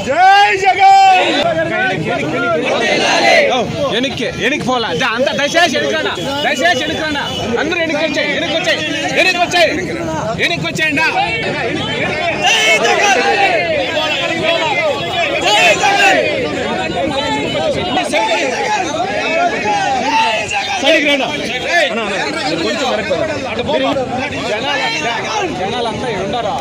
జై జగన్ ఎనికి పోలా అంత దయచేసి ఎనుకురానా అందరూ ఎనికి వచ్చేయండి జనాలంతా ఉండరా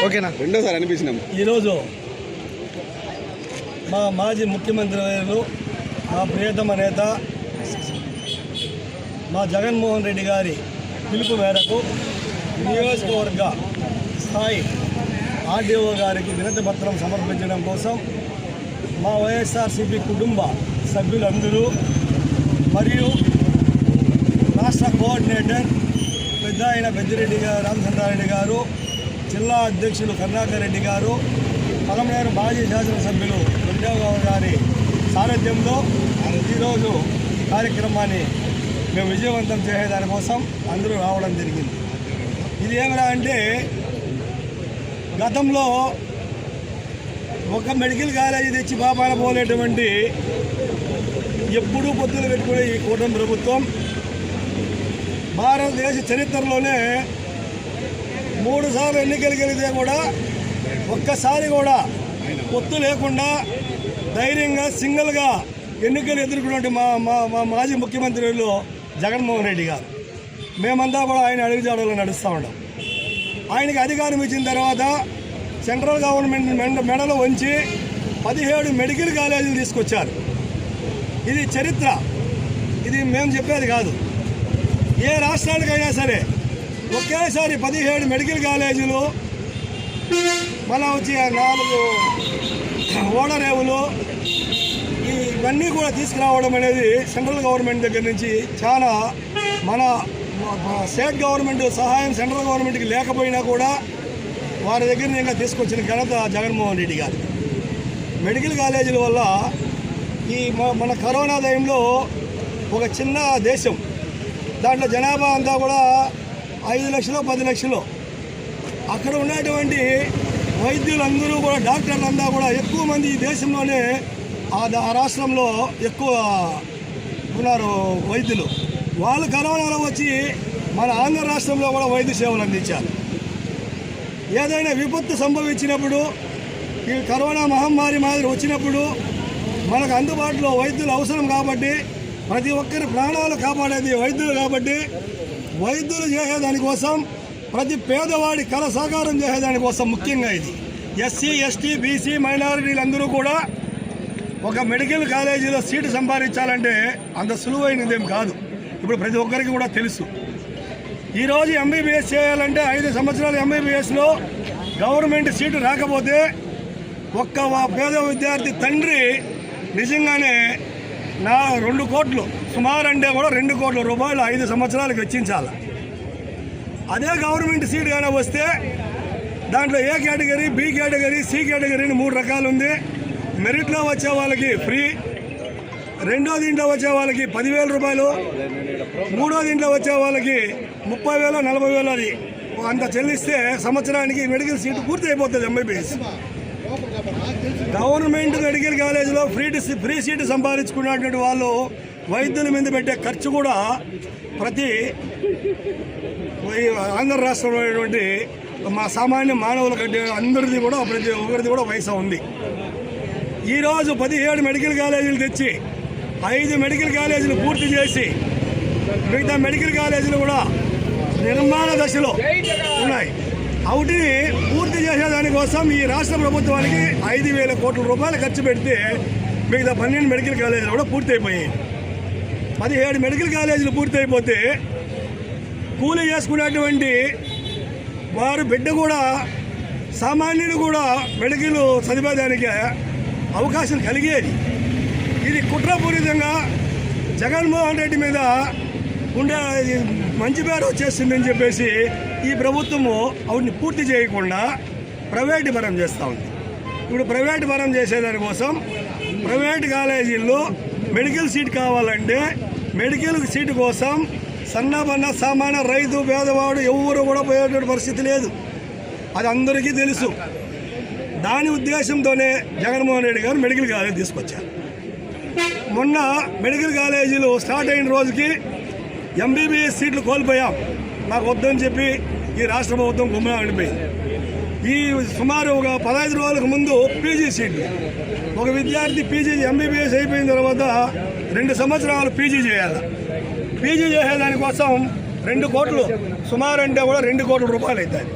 ఓకేనా రెండోసారి అనిపించినాం. ఈరోజు మా మాజీ ముఖ్యమంత్రి వర్యులు మా ప్రియతమ నేత మా జగన్మోహన్ రెడ్డి గారి పిలుపు మేరకు నియోజకవర్గ స్థాయి ఆర్డీఓ గారికి వినతి పత్రం సమర్పించడం కోసం మా వైఎస్ఆర్సీపీ కుటుంబ సభ్యులందరూ మరియు రాష్ట్ర కోఆర్డినేటర్ పెద్ద ఆయన పెద్దిరెడ్డి గారు రామచంద్రారెడ్డి గారు, జిల్లా అధ్యక్షులు కరుణాకర్ రెడ్డి గారు, పలమనేరు మాజీ శాసనసభ్యులు వెంకటరావు గారి సారథ్యంలో ఈరోజు ఈ కార్యక్రమాన్ని మేము విజయవంతం చేసేదానికోసం అందరూ రావడం జరిగింది. ఇది ఏమరా అంటే గతంలో ఒక మెడికల్ కాలేజీ తెచ్చి పాపాన పోలేటువంటి ఎప్పుడూ పొత్తులు పెట్టుకునే ఈ కూటమి ప్రభుత్వం భారతదేశ చరిత్రలోనే 3 సార్లు ఎన్నికలు గెలితే కూడా ఒక్కసారి కూడా పొత్తు లేకుండా ధైర్యంగా సింగిల్గా ఎన్నికలు ఎదుర్కొన్నట్టు మా మాజీ ముఖ్యమంత్రులు జగన్మోహన్ రెడ్డి గారు. మేమంతా కూడా ఆయన అడుగుజాడలో నడుస్తూ ఉంటాం. ఆయనకి అధికారం ఇచ్చిన తర్వాత సెంట్రల్ గవర్నమెంట్ మెడలో ఉంచి 17 మెడికల్ కాలేజీలు తీసుకొచ్చారు. ఇది చరిత్ర, ఇది మేము చెప్పేది కాదు. ఏ రాష్ట్రానికైనా సరే ఒకేసారి 17 మెడికల్ కాలేజీలు, మళ్ళా వచ్చి 4 ఓడరేవులు, ఇవన్నీ కూడా తీసుకురావడం అనేది సెంట్రల్ గవర్నమెంట్ దగ్గర నుంచి చాలా మన స్టేట్ గవర్నమెంట్ సహాయం సెంట్రల్ గవర్నమెంట్కి లేకపోయినా కూడా వారి దగ్గర ఇంకా తీసుకొచ్చిన ఘనత జగన్మోహన్ రెడ్డి గారు. మెడికల్ కాలేజీల వల్ల ఈ మన కరోనా టైంలో ఒక చిన్న దేశం, దాంట్లో జనాభా అంతా కూడా 5 లక్షలు 10 లక్షలు. అక్కడ ఉన్నటువంటి వైద్యులందరూ కూడా డాక్టర్లంతా కూడా ఎక్కువ మంది ఈ దేశంలోనే ఆ రాష్ట్రంలో ఎక్కువ ఉన్నారు వైద్యులు. వాళ్ళు కరోనాలో వచ్చి మన ఆంధ్ర రాష్ట్రంలో కూడా వైద్య సేవలు అందించారు. ఏదైనా విపత్తు సంభవించినప్పుడు, ఈ కరోనా మహమ్మారి మాదిరి వచ్చినప్పుడు మనకు అందుబాటులో వైద్యులు అవసరం కాబట్టి, ప్రతి ఒక్కరి ప్రాణాలు కాపాడేది వైద్యులు కాబట్టి, వైద్యులు చేసేదానికోసం ప్రతి పేదవాడి కళ సాకారం చేసేదానికోసం ముఖ్యంగా ఇది ఎస్సీ ఎస్టీ బీసీ మైనారిటీలందరూ కూడా ఒక మెడికల్ కాలేజీలో సీటు సంపాదించాలంటే అంత సులువైనదేం కాదు. ఇప్పుడు ప్రతి ఒక్కరికి కూడా తెలుసు. ఈరోజు ఎంబీబీఎస్ చేయాలంటే 5 సంవత్సరాలు ఎంబీబీఎస్లో గవర్నమెంట్ సీటు రాకపోతే ఒక్క పేద విద్యార్థి తండ్రి నిజంగానే 2 కోట్లు సుమారు అంటే కూడా 2 కోట్ల రూపాయలు 5 సంవత్సరాలకు వెచ్చించాలి. అదే గవర్నమెంట్ సీట్ కానీ వస్తే దాంట్లో A category, B category, C category అని 3 రకాలు ఉంది. మెరిట్లో వచ్చే వాళ్ళకి ఫ్రీ, రెండో దీంట్లో వచ్చే వాళ్ళకి 10,000 రూపాయలు, మూడో దీంట్లో వచ్చే వాళ్ళకి 30,000 40,000 అది అంత చెల్లిస్తే సంవత్సరానికి మెడికల్ సీటు పూర్తి అయిపోతుంది ఎంబీబీఎస్. గవర్నమెంట్ మెడికల్ కాలేజీలో ఫ్రీ సీటు సంపాదించుకున్నటువంటి వాళ్ళు వైద్యుల మీద పెట్టే ఖర్చు కూడా ప్రతి ఆంధ్ర రాష్ట్రంలో ఉన్నటువంటి మా సామాన్య మానవుల కంటే అందరిది కూడా ప్రతి ఒక్కరిది కూడా పైసా ఉంది. ఈరోజు 17 మెడికల్ కాలేజీలు తెచ్చి 5 మెడికల్ కాలేజీలు పూర్తి చేసి మిగతా మెడికల్ కాలేజీలు కూడా నిర్మాణ దశలో ఉన్నాయి. వాటిని పూర్తి చేసేదానికోసం ఈ రాష్ట్ర ప్రభుత్వానికి 5,000 కోట్ల రూపాయలు ఖర్చు పెడితే మిగతా 12 మెడికల్ కాలేజీలు కూడా పూర్తి అయిపోయాయి. 17 మెడికల్ కాలేజీలు పూర్తి అయిపోతే కూలీ చేసుకునేటువంటి వారు బిడ్డ కూడా సామాన్యుడు కూడా మెడికల్ చదివేదానికి అవకాశం కలిగేది. ఇది కుట్రపూరితంగా జగన్మోహన్ రెడ్డి మీద ఉండే మంచి పేరు వచ్చేస్తుందని చెప్పేసి ఈ ప్రభుత్వము వాటిని పూర్తి చేయకుండా ప్రైవేటు పరం చేస్తూ ఉంది. ఇప్పుడు ప్రైవేటు పరం చేసేదానికోసం ప్రైవేటు కాలేజీల్లో మెడికల్ సీట్ కావాలంటే మెడికల్ సీటు కోసం సన్నబన్న సామాన్య రైతు పేదవాడు ఎవరు కూడా పోయేటువంటి పరిస్థితి లేదు. అది అందరికీ తెలుసు. దాని ఉద్దేశంతోనే జగన్మోహన్ రెడ్డి గారు మెడికల్ కాలేజీ తీసుకొచ్చారు. మొన్న మెడికల్ కాలేజీలు స్టార్ట్ అయిన రోజుకి ఎంబీబీఎస్ సీట్లు కోల్పోయాం. నాకు వద్దని చెప్పి ఈ రాష్ట్ర ప్రభుత్వం గుమ్మగా ఉండిపోయింది. ఈ సుమారు ఒక 15 రోజులకు ముందు పీజీ సీట్లు, ఒక విద్యార్థి పీజీ ఎంబీబీఎస్ అయిపోయిన తర్వాత 2 సంవత్సరాలు పీజీ చేయాలి. పీజీ చేసేదానికోసం 2 కోట్లు సుమారు అంటే కూడా 2 కోట్ల రూపాయలు అవుతాయి.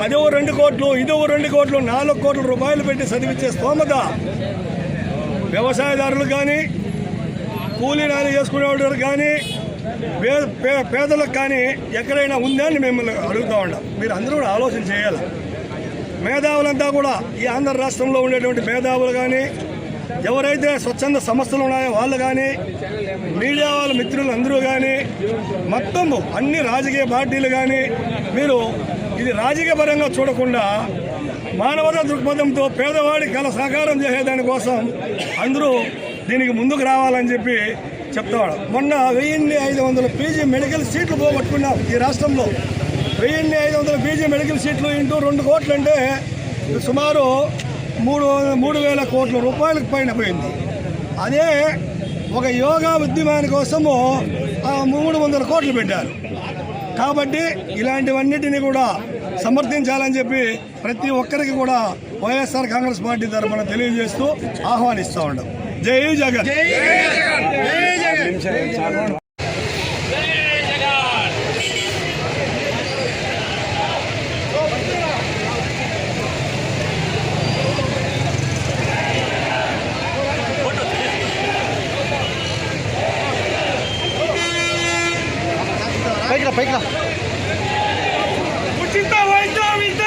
అదో 2 కోట్లు, ఇదో 2 కోట్లు, 4 కోట్ల రూపాయలు పెట్టి చదివించే స్తోమత వ్యవసాయదారులు కానీ, కూలీనాలు చేసుకునేవాళ్ళు కానీ, పేదలకు కానీ ఎక్కడైనా ఉందని మిమ్మల్ని అడుగుతూ ఉంటాం. మీరు అందరూ కూడా ఆలోచన చేయాలి. మేధావులంతా కూడా ఈ ఆంధ్ర రాష్ట్రంలో ఉండేటువంటి మేధావులు కానీ, ఎవరైతే స్వచ్ఛంద సంస్థలు ఉన్నాయో వాళ్ళు కానీ, మీడియా వాళ్ళ మిత్రులు అందరూ కానీ, మొత్తం అన్ని రాజకీయ పార్టీలు కానీ మీరు ఇది రాజకీయ పరంగా చూడకుండా మానవతా దృక్పథంతో పేదవాడి కళ సాకారం చేసేదానికోసం అందరూ దీనికి ముందుకు రావాలని చెప్పి చెప్తాడు. మొన్న 1,500 పీజీ మెడికల్ సీట్లు పోగొట్టుకున్నాం ఈ రాష్ట్రంలో. 1,500 పీజీ మెడికల్ సీట్లు ఇంటూ 2 కోట్లు అంటే సుమారు 3,000 కోట్ల రూపాయలకు పైన పోయింది. అదే ఒక యోగా ఉద్యమాని కోసము 300 కోట్లు పెట్టారు. కాబట్టి ఇలాంటివన్నిటిని కూడా సమర్థించాలని చెప్పి ప్రతి ఒక్కరికి కూడా వైఎస్ఆర్ కాంగ్రెస్ పార్టీ తరఫున తెలియజేస్తూ ఆహ్వానిస్తూ ఉన్నాం. జై జగన్. పైకి ఉచిత వైద్య విద్య,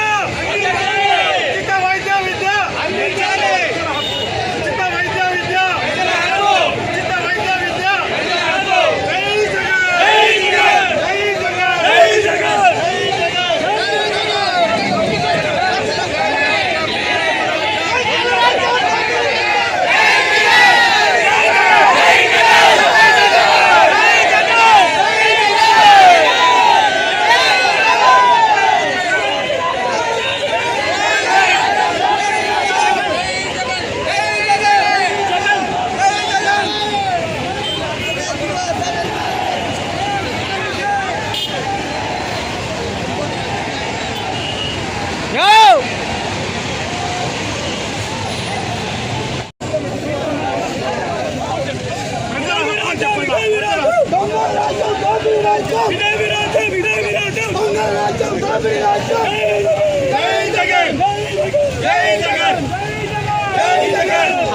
ఉచిత వైద్య విద్య అందించాలి. ఉచిత వైద్య విద్య, ఉచిత వైద్య విద్య. జై జగన్, జై జగన్, జై జగన్, జై జగన్, జై జగన్, జై జగన్.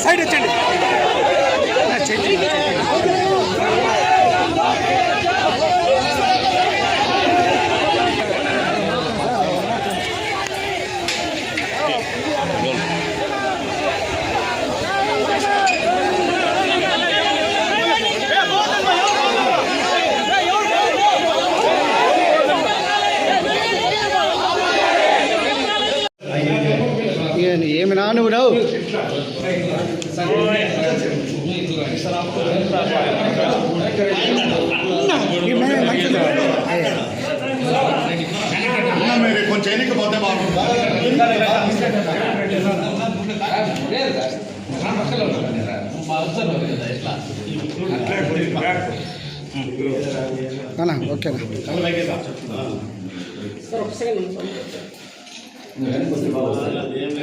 సైడ్ వచ్చండి. ఏమి నా నువ్వు కొంచెం ఎన్నికపోతే ఓకేనా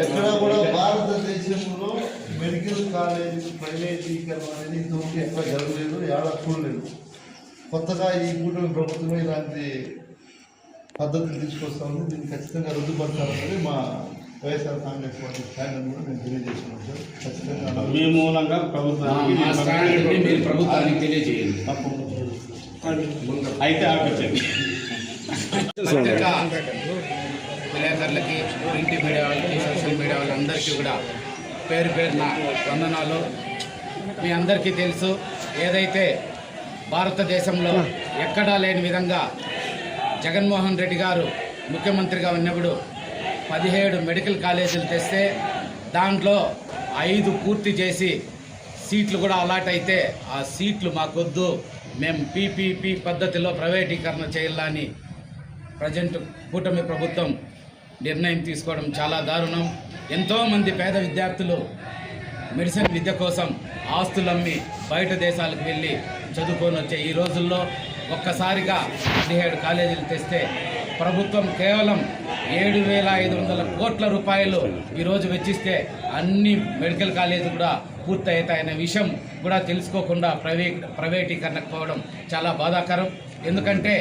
ఎక్కడ కూడా భారతదేశంలో మెడికల్ కాలేజ్ ప్రైవేటీకరణ అనేది ఇంతవరకు ఎక్కడ జరగలేదు, ఏడా చూడలేదు. కొత్తగా ఈ కూటమి ప్రభుత్వమే ఇలాంటి పద్ధతులు తీసుకొస్తా ఉంది. దీన్ని ఖచ్చితంగా రద్దుపడతారన్నది మా వైఎస్ఆర్ కాంగ్రెస్ పార్టీ స్టాండ్ కూడా మేము తెలియజేస్తున్నాం సార్. ఖచ్చితంగా మీ మూలంగా ప్రభుత్వానికి తెలియజేయండి. అయితే ఆపించండి. విలేకరులకి, ప్రింట్ మీడియా వాళ్ళకి, సోషల్ మీడియా వాళ్ళందరికీ కూడా పేరు పేరున వందనాలు. మీ అందరికీ తెలుసు, ఏదైతే భారతదేశంలో ఎక్కడా లేని విధంగా జగన్మోహన్ రెడ్డి గారు ముఖ్యమంత్రిగా ఉన్నప్పుడు 17 మెడికల్ కాలేజీలు తెస్తే దాంట్లో 5 పూర్తి చేసి సీట్లు కూడా అలాట్ అయితే ఆ సీట్లు మాకొద్దు, మేము పీపీపీ పద్ధతిలో ప్రైవేటీకరణ చేయాలని ప్రజెంట్ కూటమి ప్రభుత్వం నిర్ణయం తీసుకోవడం చాలా దారుణం. ఎంతోమంది పేద విద్యార్థులు మెడిసిన్ విద్య కోసం ఆస్తులమ్మి బయట దేశాలకు వెళ్ళి చదువుకొని వచ్చే ఈ రోజుల్లో ఒక్కసారిగా 17 కాలేజీలు తెస్తే ప్రభుత్వం కేవలం 7,500 కోట్ల రూపాయలు ఈరోజు వెచ్చిస్తే అన్ని మెడికల్ కాలేజీలు కూడా పూర్తవుతాయనే విషయం కూడా తెలుసుకోకుండా ప్రైవేటీకరణ పోవడం చాలా బాధాకరం. ఎందుకంటే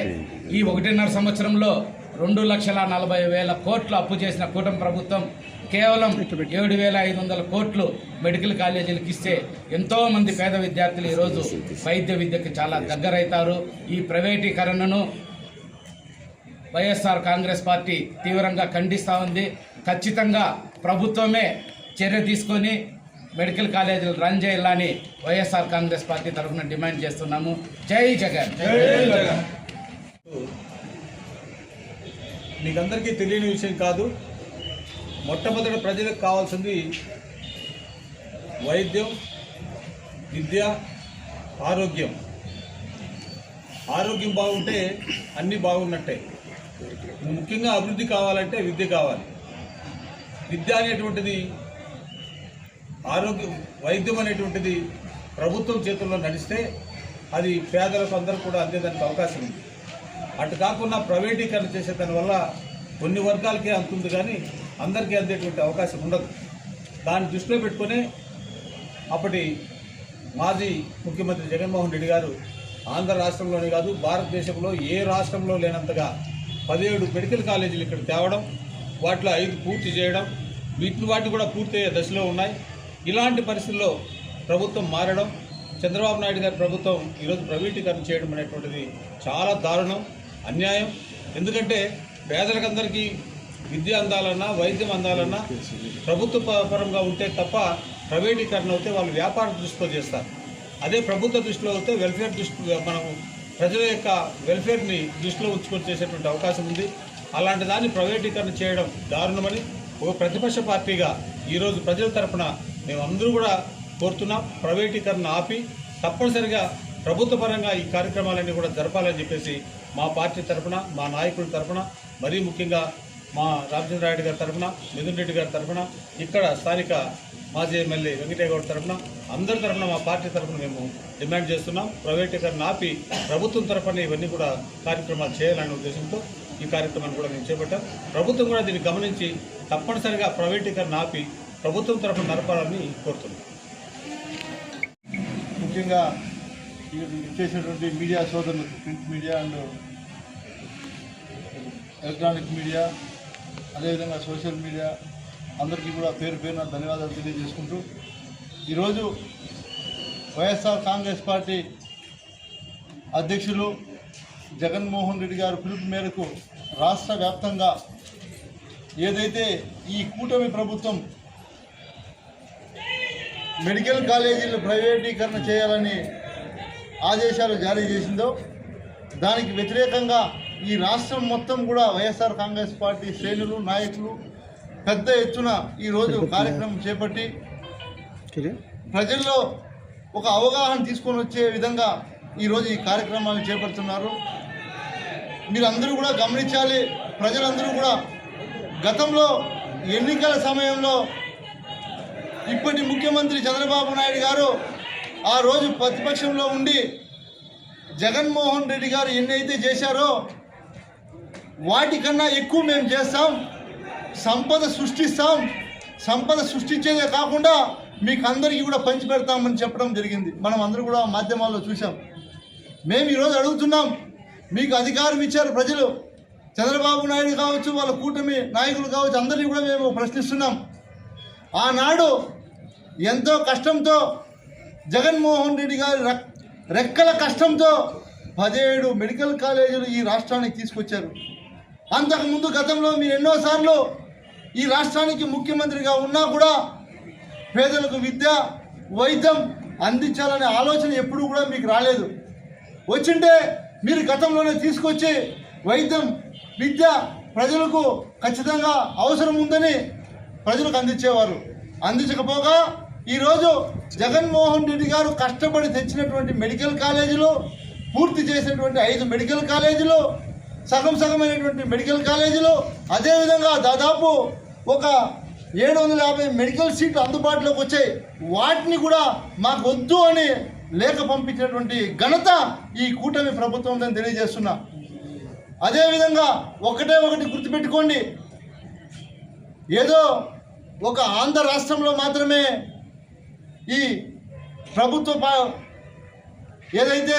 ఈ 1.5 సంవత్సరంలో 2,40,000 కోట్లు అప్పు చేసిన కూటమి ప్రభుత్వం కేవలం 7,500 కోట్లు మెడికల్ కాలేజీలకు ఇస్తే ఎంతోమంది పేద విద్యార్థులు ఈరోజు వైద్య విద్యకు చాలా దగ్గరవుతారు. ఈ ప్రైవేటీకరణను వైఎస్ఆర్ కాంగ్రెస్ పార్టీ తీవ్రంగా ఖండిస్తూ ఉంది. ఖచ్చితంగా ప్రభుత్వమే చర్య తీసుకొని మెడికల్ కాలేజీలు రన్ చేయాలని వైఎస్ఆర్ కాంగ్రెస్ పార్టీ తరఫున డిమాండ్ చేస్తున్నాము. జై జగన్. మీకందరికీ తెలియని విషయం కాదు, మొట్టమొదటి ప్రజలకు కావాల్సింది వైద్యం, విద్య, ఆరోగ్యం. ఆరోగ్యం బాగుంటే అన్నీ బాగున్నట్టే. ముఖ్యంగా అభివృద్ధి కావాలంటే విద్య కావాలి. విద్య అనేటువంటిది, వైద్యం అనేటువంటిది ప్రభుత్వం చేతుల్లో నడిస్తే అది పేదలకు అందరూ కూడా అందేదానికి అవకాశం ఉంది. అటు కాకుండా ప్రైవేటీకరణ చేసే దానివల్ల కొన్ని వర్గాలకే అందుతుంది కానీ అందరికీ అందేటువంటి అవకాశం ఉండదు. దాన్ని దృష్టిలో పెట్టుకుని అప్పటి మాజీ ముఖ్యమంత్రి జగన్మోహన్ రెడ్డి గారు ఆంధ్ర రాష్ట్రంలోనే కాదు భారతదేశంలో ఏ రాష్ట్రంలో లేనంతగా 17 మెడికల్ కాలేజీలు ఇక్కడ తేవడం, వాటిలో 5 పూర్తి చేయడం, వాటి కూడా పూర్తయ్యే దశలో ఉన్నాయి. ఇలాంటి పరిస్థితుల్లో ప్రభుత్వం మారడం, చంద్రబాబు నాయుడు గారి ప్రభుత్వం ఈరోజు ప్రైవేటీకరణ చేయడం అనేటువంటిది చాలా దారుణం, అన్యాయం. ఎందుకంటే పేదలకందరికీ విద్య అందాలన్నా వైద్యం అందాలన్నా ప్రభుత్వ పరంగా ఉంటే తప్ప ప్రైవేటీకరణ అయితే వాళ్ళు వ్యాపార దృష్టితో చేస్తారు. అదే ప్రభుత్వ దృష్టిలో అయితే వెల్ఫేర్ దృష్టి మనం ప్రజల యొక్క వెల్ఫేర్ని దృష్టిలో ఉంచుకొని చేసేటువంటి అవకాశం ఉంది. అలాంటి దాన్ని ప్రైవేటీకరణ చేయడం దారుణమని ఒక ప్రతిపక్ష పార్టీగా ఈరోజు ప్రజల తరపున మేమందరూ కూడా కోరుతున్నాం. ప్రైవేటీకరణ ఆపి తప్పనిసరిగా ప్రభుత్వ పరంగా ఈ కార్యక్రమాలన్నీ కూడా జరపాలని చెప్పేసి మా పార్టీ తరఫున, మా నాయకుల తరఫున, మరీ ముఖ్యంగా మా రామచంద్రారెడ్డి గారి తరఫున, మిథున్ రెడ్డి గారి తరఫున, ఇక్కడ స్థానిక మాజీ ఎమ్మెల్యే వెంకటేగౌడ తరఫున, అందరి తరఫున మా పార్టీ తరఫున మేము డిమాండ్ చేస్తున్నాం. ప్రైవేటీకరణ ఆపి ప్రభుత్వం తరఫున ఇవన్నీ కూడా కార్యక్రమాలు చేయాలనే ఉద్దేశంతో ఈ కార్యక్రమాన్ని కూడా మేము చేపట్టాం. ప్రభుత్వం కూడా దీన్ని గమనించి తప్పనిసరిగా ప్రైవేటీకరణ ఆపి ప్రభుత్వం తరఫున నడపాలని కోరుతున్నాం. ముఖ్యంగా ఇచ్చేసినటువంటి మీడియా సోదరులకు, print media and electronic media, అదేవిధంగా సోషల్ మీడియా అందరికీ కూడా పేరు పేరున ధన్యవాదాలు తెలియజేసుకుంటూ, ఈరోజు వైఎస్ఆర్ కాంగ్రెస్ పార్టీ అధ్యక్షులు జగన్మోహన్ రెడ్డి గారి పిలుపు మేరకు రాష్ట్ర వ్యాప్తంగా ఏదైతే ఈ కూటమి ప్రభుత్వం మెడికల్ కాలేజీలు ప్రైవేటీకరణ చేయాలని ఆదేశాలు జారీ చేసిందో దానికి వ్యతిరేకంగా ఈ రాష్ట్రం మొత్తం కూడా వైఎస్ఆర్ కాంగ్రెస్ పార్టీ శ్రేణులు, నాయకులు పెద్ద ఎత్తున ఈరోజు కార్యక్రమం చేపట్టి ప్రజల్లో ఒక అవగాహన తీసుకొని వచ్చే విధంగా ఈరోజు ఈ కార్యక్రమాన్ని చేపడుతున్నారు. మీరందరూ కూడా గమనించాలి. ప్రజలందరూ కూడా గతంలో ఎన్నికల సమయంలో ఇప్పటి ముఖ్యమంత్రి చంద్రబాబు నాయుడు గారు ఆ రోజు ప్రతిపక్షంలో ఉండి జగన్మోహన్ రెడ్డి గారు ఎన్నైతే చేశారో వాటికన్నా ఎక్కువ మేము చేస్తాం, సంపద సృష్టిస్తాం, సంపద సృష్టించేదే కాకుండా మీకు అందరికీ కూడా పంచి పెడతామని చెప్పడం జరిగింది. మనం అందరూ కూడా మాధ్యమాల్లో చూసాం. మేము ఈరోజు అడుగుతున్నాం, మీకు అధికారం ఇచ్చారు ప్రజలు, చంద్రబాబు నాయుడు కావచ్చు, వాళ్ళ కూటమి నాయకులు కావచ్చు, అందరినీ కూడా మేము ప్రశ్నిస్తున్నాం. ఆనాడు ఎంతో కష్టంతో జగన్మోహన్ రెడ్డి గారి రెక్కల కష్టంతో 17 మెడికల్ కాలేజీలు ఈ రాష్ట్రానికి తీసుకొచ్చారు. అంతకుముందు గతంలో మీరు ఎన్నోసార్లు ఈ రాష్ట్రానికి ముఖ్యమంత్రిగా ఉన్నా కూడా పేదలకు విద్య, వైద్యం అందించాలనే ఆలోచన ఎప్పుడూ కూడా మీకు రాలేదు. వచ్చింటే మీరు గతంలోనే తీసుకొచ్చి వైద్యం, విద్య ప్రజలకు ఖచ్చితంగా అవసరం ఉందని ప్రజలకు అందించేవారు. అందించకపోగా ఈరోజు జగన్మోహన్ రెడ్డి గారు కష్టపడి తెచ్చినటువంటి మెడికల్ కాలేజీలు, పూర్తి చేసినటువంటి 5 మెడికల్ కాలేజీలు, సగం సగమైనటువంటి మెడికల్ కాలేజీలు, అదేవిధంగా దాదాపు ఒక 750 మెడికల్ సీట్లు అందుబాటులోకి వచ్చాయి. వాటిని కూడా మాకు వద్దు అని లేఖ పంపించినటువంటి ఘనత ఈ కూటమి ప్రభుత్వం నేను తెలియజేస్తున్నా. అదేవిధంగా ఒకటి గుర్తుపెట్టుకోండి, ఏదో ఒక ఆంధ్ర రాష్ట్రంలో మాత్రమే ఈ ప్రభుత్వ ఏదైతే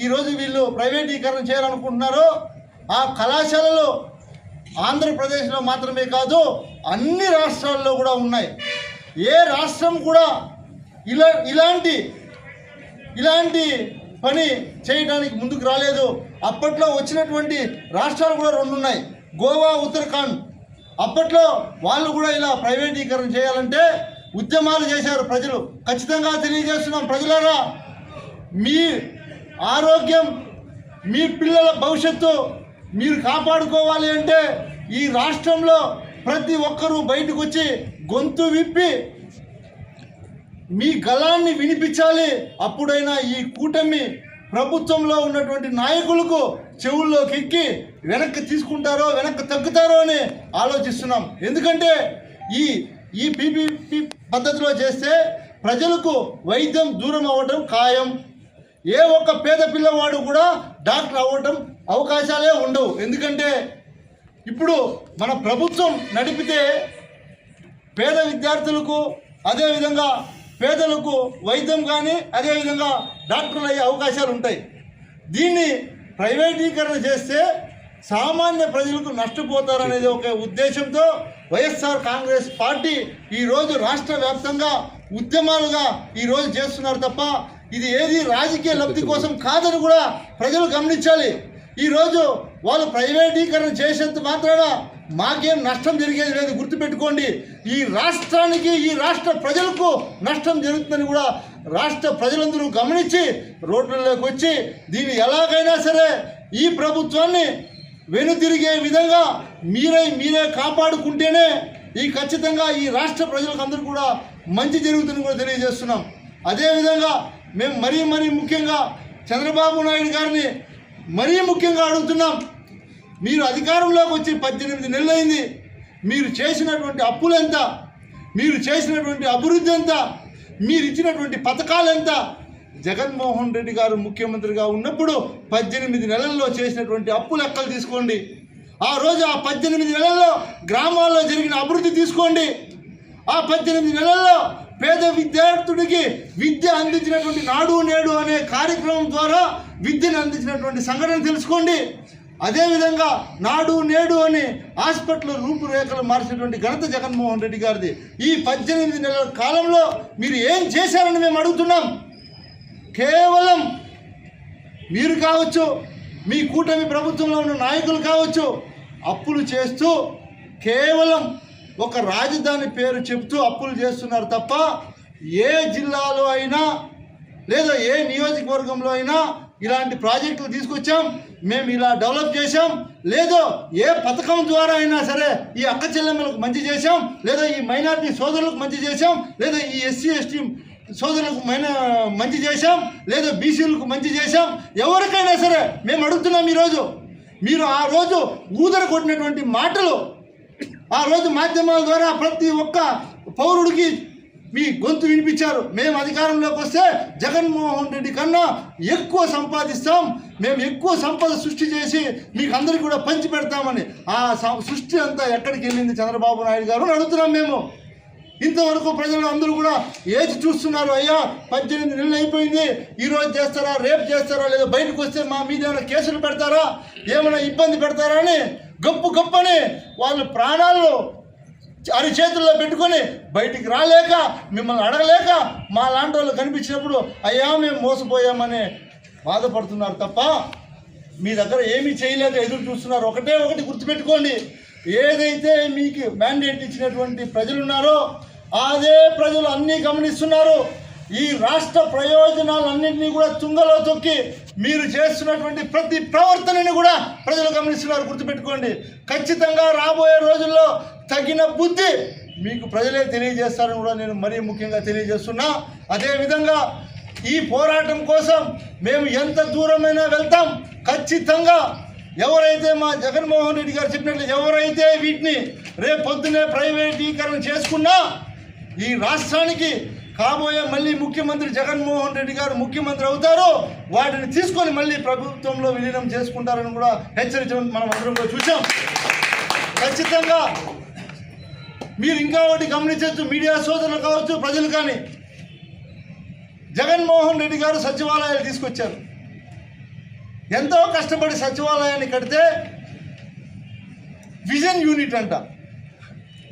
ఈరోజు వీళ్ళు ప్రైవేటీకరణ చేయాలనుకుంటున్నారో ఆ కళాశాలలు ఆంధ్రప్రదేశ్లో మాత్రమే కాదు అన్ని రాష్ట్రాల్లో కూడా ఉన్నాయి. ఏ రాష్ట్రం కూడా ఇలాంటి పని చేయడానికి ముందుకు రాలేదు. అప్పట్లో వచ్చినటువంటి రాష్ట్రాలు కూడా 2 ఉన్నాయి, గోవా, ఉత్తరాఖండ్. అప్పట్లో వాళ్ళు కూడా ఇలా ప్రైవేటీకరణ చేయాలంటే ఉద్యమాలు చేశారు ప్రజలు. ఖచ్చితంగా తెలియజేస్తున్నాం, ప్రజలారా, మీ ఆరోగ్యం, మీ పిల్లల భవిష్యత్తు మీరు కాపాడుకోవాలి అంటే ఈ రాష్ట్రంలో ప్రతి ఒక్కరూ బయటకు వచ్చి గొంతు విప్పి మీ గళాన్ని వినిపించాలి. అప్పుడైనా ఈ కూటమి ప్రభుత్వంలో ఉన్నటువంటి నాయకులకు చెవుల్లోకి ఎక్కి వెనక్కి తీసుకుంటారో, వెనక్కి తగ్గుతారో అని ఆలోచిస్తున్నాం. ఎందుకంటే ఈ పీపీపీ పద్ధతిలో చేస్తే ప్రజలకు వైద్యం దూరం అవ్వడం ఖాయం. ఏ ఒక్క పేద పిల్లవాడు కూడా డాక్టర్ అవ్వడం అవకాశాలే ఉండవు. ఎందుకంటే ఇప్పుడు మన ప్రభుత్వం నడిపితే పేద విద్యార్థులకు, అదేవిధంగా పేదలకు వైద్యం కానీ అదేవిధంగా డాక్టర్లు అయ్యే అవకాశాలు ఉంటాయి. దీన్ని ప్రైవేటీకరణ చేస్తే సామాన్య ప్రజలకు నష్టపోతారనేది ఒక ఉద్దేశంతో వైఎస్ఆర్ కాంగ్రెస్ పార్టీ ఈరోజు రాష్ట్ర వ్యాప్తంగా ఉద్యమాలుగా ఈరోజు చేస్తున్నారు తప్ప ఇది ఏది రాజకీయ లబ్ధి కోసం కాదని కూడా ప్రజలు గమనించాలి. ఈరోజు వాళ్ళు ప్రైవేటీకరణ చేసేంత మాత్రాన మాకేం నష్టం జరిగేది లేదు. గుర్తుపెట్టుకోండి, ఈ రాష్ట్రానికి ఈ రాష్ట్ర ప్రజలకు నష్టం జరుగుతుందని కూడా రాష్ట్ర ప్రజలందరూ గమనించి రోడ్లలోకి వచ్చి దీన్ని ఎలాగైనా సరే ఈ ప్రభుత్వాన్ని వెనుతిరిగే విధంగా మీరే కాపాడుకుంటేనే ఖచ్చితంగా ఈ రాష్ట్ర ప్రజలకు అందరూ కూడా మంచి జరుగుతుందని కూడా తెలియజేస్తున్నాం. అదేవిధంగా మేము మరీ ముఖ్యంగా చంద్రబాబు నాయుడు గారిని మరీ ముఖ్యంగా అడుగుతున్నాం. మీరు అధికారంలోకి వచ్చి 18 నెలలు అయింది. మీరు చేసినటువంటి అప్పులు ఎంత, మీరు చేసినటువంటి అభివృద్ధి ఎంత, మీరు ఇచ్చినటువంటి పథకాలు ఎంత? జగన్మోహన్ రెడ్డి గారు ముఖ్యమంత్రిగా ఉన్నప్పుడు 18 నెలల్లో చేసినటువంటి అప్పు లెక్కలు తీసుకోండి. ఆ రోజు ఆ 18 నెలల్లో గ్రామాల్లో జరిగిన అభివృద్ధి తీసుకోండి. ఆ 18 నెలల్లో పేద విద్యార్థుడికి విద్య అందించినటువంటి నాడు నేడు అనే కార్యక్రమం ద్వారా విద్యను అందించినటువంటి సంఘటన తెలుసుకోండి. అదేవిధంగా నాడు నేడు అని హాస్పిటల్ రూపురేఖలు మార్చినటువంటి ఘనత జగన్మోహన్ రెడ్డి గారిది. ఈ 18 నెలల కాలంలో మీరు ఏం చేశారని మేము అడుగుతున్నాం. కేవలం మీరు కావచ్చు, మీ కూటమి ప్రభుత్వంలో ఉన్న నాయకులు కావచ్చు, అప్పులు చేస్తూ కేవలం ఒక రాజధాని పేరు చెప్తూ అప్పులు చేస్తున్నారు తప్ప ఏ జిల్లాలో అయినా లేదా ఏ నియోజకవర్గంలో అయినా ఇలాంటి ప్రాజెక్టులు తీసుకొచ్చాం, మేము ఇలా డెవలప్ చేశాం, లేదో ఏ పథకం ద్వారా అయినా సరే ఈ అక్క చెల్లెమ్మలకు మంచి చేశాం, లేదా ఈ మైనారిటీ సోదరులకు మంచి చేశాం, లేదా ఈ ఎస్సీ ఎస్టీ సోదరులకు మంచి చేశాం, లేదా బీసీలకు మంచి చేశాం, ఎవరికైనా సరే మేము అడుగుతున్నాం. ఈరోజు మీరు ఆ రోజు ఊదర కొట్టినటువంటి మాటలు ఆ రోజు మాధ్యమాల ద్వారా ప్రతి ఒక్క పౌరుడికి మీ గొంతు వినిపించారు. మేము అధికారంలోకి వస్తే జగన్మోహన్ రెడ్డి కన్నా ఎక్కువ సంపాదిస్తాం, మేము ఎక్కువ సంపద సృష్టి చేసి మీకు అందరికీ కూడా పంచి పెడతామని. ఆ సృష్టి అంతా ఎక్కడికి వెళ్ళింది చంద్రబాబు నాయుడు గారు అడుగుతున్నాం మేము. ఇంతవరకు ప్రజలు అందరూ కూడా ఏది చూస్తున్నారు. అయ్యా 18 నెలలు అయిపోయింది, ఈరోజు చేస్తారా, రేపు చేస్తారా, లేదా బయటకు వస్తే మా మీద ఏమైనా కేసులు పెడతారా, ఏమైనా ఇబ్బంది పెడతారా అని గొప్పని వాళ్ళ ప్రాణాలు అరిచేతుల్లో పెట్టుకొని బయటికి రాలేక, మిమ్మల్ని అడగలేక మా లాంటి వాళ్ళు కనిపించినప్పుడు అయ్యా మేము మోసపోయామని బాధపడుతున్నారు తప్ప మీ దగ్గర ఏమీ చేయలేక ఎదురు చూస్తున్నారు. ఒకటి గుర్తుపెట్టుకోండి, ఏదైతే మీకు మ్యాండేట్ ఇచ్చినటువంటి ప్రజలు ఉన్నారో అదే ప్రజలు అన్నీ గమనిస్తున్నారు. ఈ రాష్ట్ర ప్రయోజనాలన్నింటినీ కూడా తుంగలో తొక్కి మీరు చేస్తున్నటువంటి ప్రతి ప్రవర్తనని కూడా ప్రజలు గమనిస్తున్నారు. గుర్తుపెట్టుకోండి, ఖచ్చితంగా రాబోయే రోజుల్లో తగిన బుద్ధి మీకు ప్రజలే తెలియజేస్తారని కూడా నేను మరీ ముఖ్యంగా తెలియజేస్తున్నా. అదేవిధంగా ఈ పోరాటం కోసం మేము ఎంత దూరమైనా వెళ్తాం. ఖచ్చితంగా ఎవరైతే మా జగన్మోహన్ రెడ్డి గారు చెప్పినట్లు ఎవరైతే వీటిని రేపొద్దునే ప్రైవేటీకరణ చేసుకున్నా ఈ రాష్ట్రానికి కాబోయే మళ్ళీ ముఖ్యమంత్రి జగన్మోహన్ రెడ్డి గారు ముఖ్యమంత్రి అవుతారు, వాటిని తీసుకొని మళ్ళీ ప్రభుత్వంలో విలీనం చేసుకుంటారని కూడా హెచ్చరించడం మనం అందరం కూడా చూసాం. ఖచ్చితంగా మీరు ఇంకా ఒకటి గమనించవచ్చు, మీడియా సోదరులు కావచ్చు, ప్రజలు కానీ, జగన్మోహన్ రెడ్డి గారు సచివాలయాలు తీసుకొచ్చారు. ఎంతో కష్టపడి సచివాలయాన్ని కడితే విజన్ యూనిట్ అంట.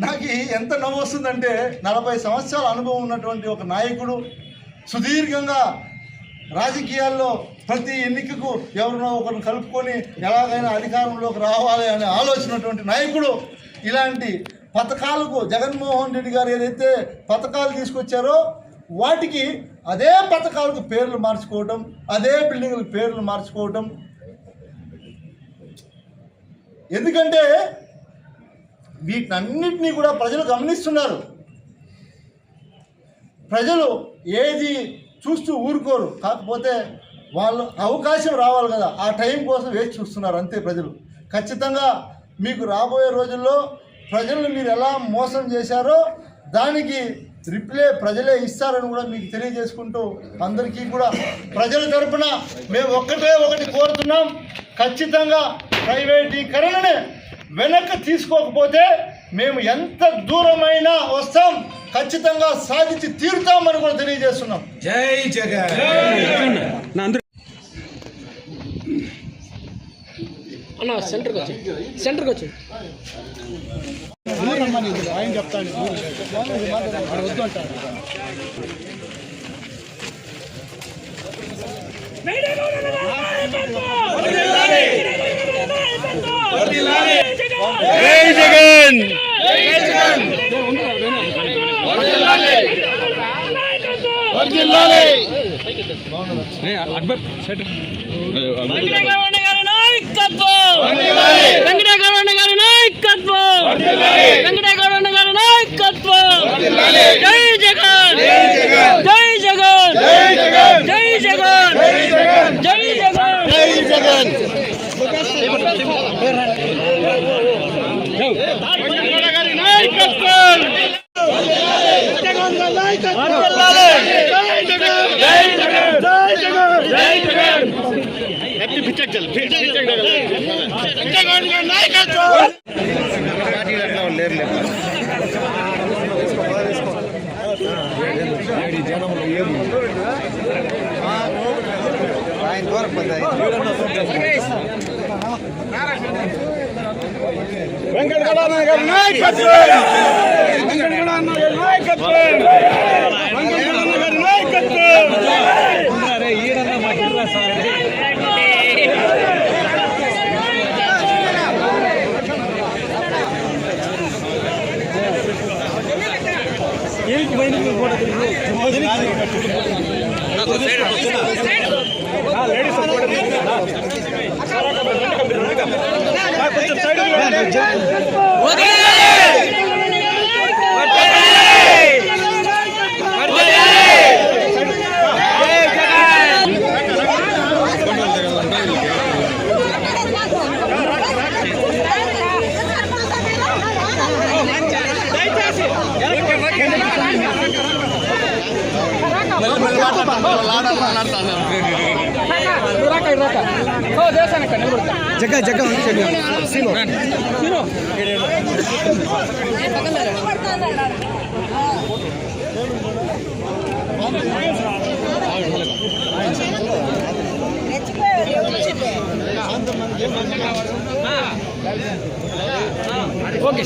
నాకు ఎంత నవ్వు వస్తుందంటే 40 సంవత్సరాల అనుభవం ఉన్నటువంటి ఒక నాయకుడు, సుదీర్ఘంగా రాజకీయాల్లో ప్రతి ఎన్నికకు ఎవరినో ఒకరిని కలుపుకొని ఎలాగైనా అధికారంలోకి రావాలి అనే ఆలోచనటువంటి నాయకుడు ఇలాంటి పథకాలకు జగన్మోహన్ రెడ్డి గారు ఏదైతే పథకాలు తీసుకొచ్చారో వాటికి అదే పథకాలకు పేర్లు మార్చుకోవటం, అదే బిల్డింగ్లకు పేర్లు మార్చుకోవటం. ఎందుకంటే వీటన్నిటినీ కూడా ప్రజలు గమనిస్తున్నారు. ప్రజలు ఏది చూస్తూ ఊరుకోరు, కాకపోతే వాళ్ళు అవకాశం రావాలి కదా, ఆ టైం కోసం వేచి చూస్తున్నారు అంతే ప్రజలు. ఖచ్చితంగా మీకు రాబోయే రోజుల్లో ప్రజలను మీరు ఎలా మోసం చేశారో దానికి రిప్లై ప్రజలే ఇస్తారని కూడా మీకు తెలియజేసుకుంటూ అందరికీ కూడా ప్రజల తరపున మేము ఒకటి కోరుతున్నాం. ఖచ్చితంగా ప్రైవేటీకరణని వెనక్కి తీసుకోకపోతే మేము ఎంత దూరమైనా వస్తాం, ఖచ్చితంగా సాధించి తీరుతామని కూడా తెలియజేస్తున్నాం. జై జగన్. అన్న సెంటర్కి వచ్చి ఆయన చెప్తాను వద్దు అంటాడు. వెంకటేగౌడ గారి నాయకత్వం, వెంకటేగౌడ గారి నాయకత్వం, వెంకటేగౌడ గారి నాయకత్వం. జై జగన్, జై జగన్, జై జగన్, జై జగన్, జై జగన్. వెంకటేగౌడ గారి నాయకత్వం, వెంకటేగౌడ నాయకత్వం. జై జగన్, జై జగన్, జై జగన్, జై జగన్. వెంకటేగౌడ గారి నాయకత్వం. వెంకటేగౌడ గారి నాయకత్వం, వెంకటేగౌడ గారి నాయకత్వం, వెంకటేగౌడ గారి నాయకత్వం. జగ్గ జగ్గ ఓకే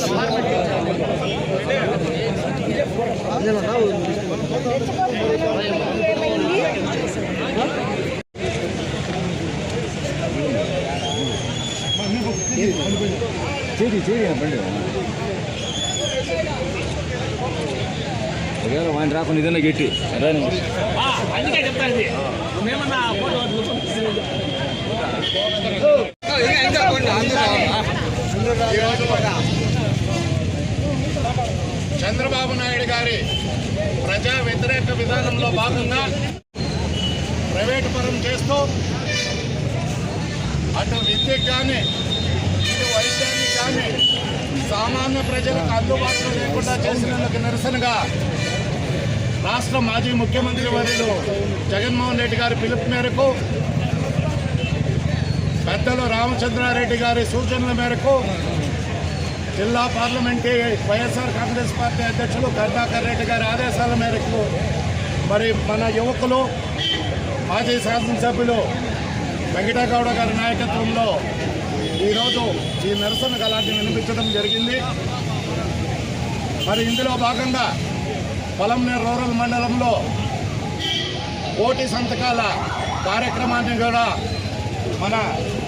వాడిని రాకుండా ఇదన్నా గట్టి అందుకే చెప్తాను. చంద్రబాబు నాయుడు గారి ప్రజా వ్యతిరేక విధానంలో భాగంగా ప్రైవేటు పరం చేస్తూ అటు విద్యకు కానీ ఇటు వైద్యానికి కానీ సామాన్య ప్రజలకు అందుబాటులో లేకుండా చేసినందుకు నిరసనగా రాష్ట్ర మాజీ ముఖ్యమంత్రి వర్యులు జగన్మోహన్ రెడ్డి గారి పిలుపు మేరకు పెద్దలు రామచంద్రారెడ్డి గారి సూచనల మేరకు జిల్లా పార్లమెంటు వైఎస్ఆర్ కాంగ్రెస్ పార్టీ అధ్యక్షులు కరుణాకర్ రెడ్డి గారి ఆదేశాల మేరకు మరి మన యువకులు మాజీ శాసనసభ్యులు వెంకటేగౌడ గారి నాయకత్వంలో ఈరోజు ఈ నిరసన గలాన్ని వినిపించడం జరిగింది. మరి ఇందులో భాగంగా పొలంనేరు రూరల్ మండలంలో కోటి సంతకాల కార్యక్రమాన్ని కూడా మన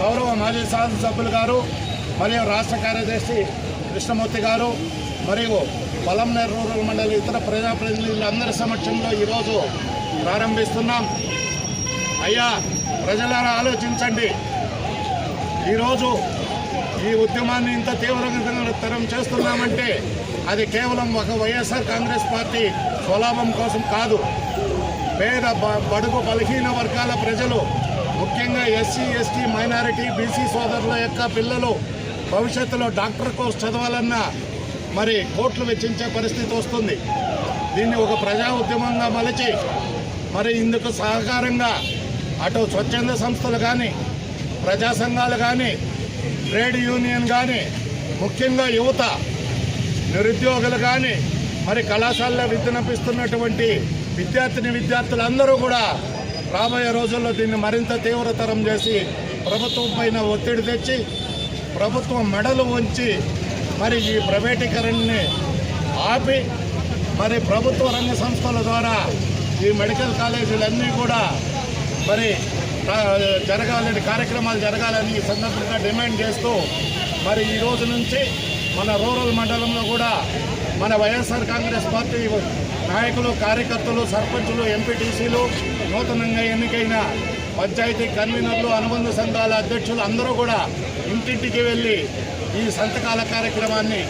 గౌరవ మాజీ శాసనసభ్యులు గారు మరియు రాష్ట్ర కార్యదర్శి కృష్ణమూర్తి గారు మరియు పొలంనేరు రూరల్ మండలి ఇతర ప్రజాప్రతినిధులందరి సమక్షంలో ఈరోజు ప్రారంభిస్తున్నాం. అయ్యా ప్రజలారా ఆలోచించండి, ఈరోజు ఈ ఉద్యమాన్ని ఇంత తీవ్రతరం చేస్తున్నామంటే అది కేవలం ఒక వైఎస్ఆర్ కాంగ్రెస్ పార్టీ స్వలాభం కోసం కాదు. పేద బడుగు బలహీన వర్గాల ప్రజలు, ముఖ్యంగా ఎస్సీ ఎస్టీ మైనారిటీ బీసీ సోదరుల యొక్క పిల్లలు భవిష్యత్తులో డాక్టర్ కోర్స్ చదవాలన్నా మరి కోట్లు వెచ్చించే పరిస్థితి వస్తుంది. దీన్ని ఒక ప్రజా ఉద్యమంగా మలిచి మరి ఇందుకు సహకారంగా అటు స్వచ్ఛంద సంస్థలు కానీ ప్రజా సంఘాలు కానీ ట్రేడ్ యూనియన్ కానీ ముఖ్యంగా యువత నిరుద్యోగులు కానీ మరి కళాశాలలో విద్యనపిస్తున్నటువంటి విద్యార్థులందరూ కూడా రాబోయే రోజుల్లో దీన్ని మరింత తీవ్రతరం చేసి ప్రభుత్వం పైన ఒత్తిడి తెచ్చి ప్రభుత్వం మెడలు ఉంచి మరి ఈ ప్రైవేటీకరణని ఆపి మరి ప్రభుత్వ రంగ సంస్థల ద్వారా ఈ మెడికల్ కాలేజీలన్నీ కూడా మరి జరగాలని కార్యక్రమాలు జరగాలని ఈ సందర్భంగా డిమాండ్ చేస్తూ మరి ఈ రోజు నుంచి మన రూరల్ మండలంలో కూడా మన వైఎస్ఆర్ కాంగ్రెస్ పార్టీ నాయకులు, కార్యకర్తలు, సర్పంచులు, ఎంపీటీసీలు, నూతనంగా ఎన్నికైన పంచాయతీ కన్వీనర్లు, అనుబంధ సంఘాల అధ్యక్షులు అందరూ కూడా ఇంటింటికి వెళ్ళి ఈ సంతకాల కార్యక్రమాన్ని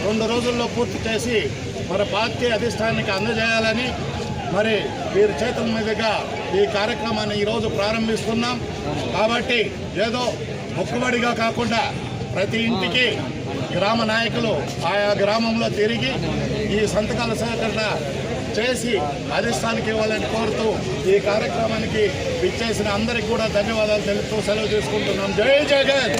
2 రోజుల్లో పూర్తి చేసి మన పార్టీ అధిష్టానానికి అందజేయాలని మరి వీరి చేతుల మీదుగా ఈ కార్యక్రమాన్ని ఈరోజు ప్రారంభిస్తున్నాం. కాబట్టి ఏదో మొక్కుబడిగా కాకుండా ప్రతి ఇంటికి గ్రామ నాయకులు ఆయా గ్రామంలో తిరిగి ఈ సంతకాల సేకరణ చేసి అధిష్టానానికి ఇవ్వాలని కోరుతూ ఈ కార్యక్రమానికి విచ్చేసిన అందరికీ కూడా ధన్యవాదాలు తెలుపుతూ సెలవు తీసుకుంటున్నాం. జై జగన్.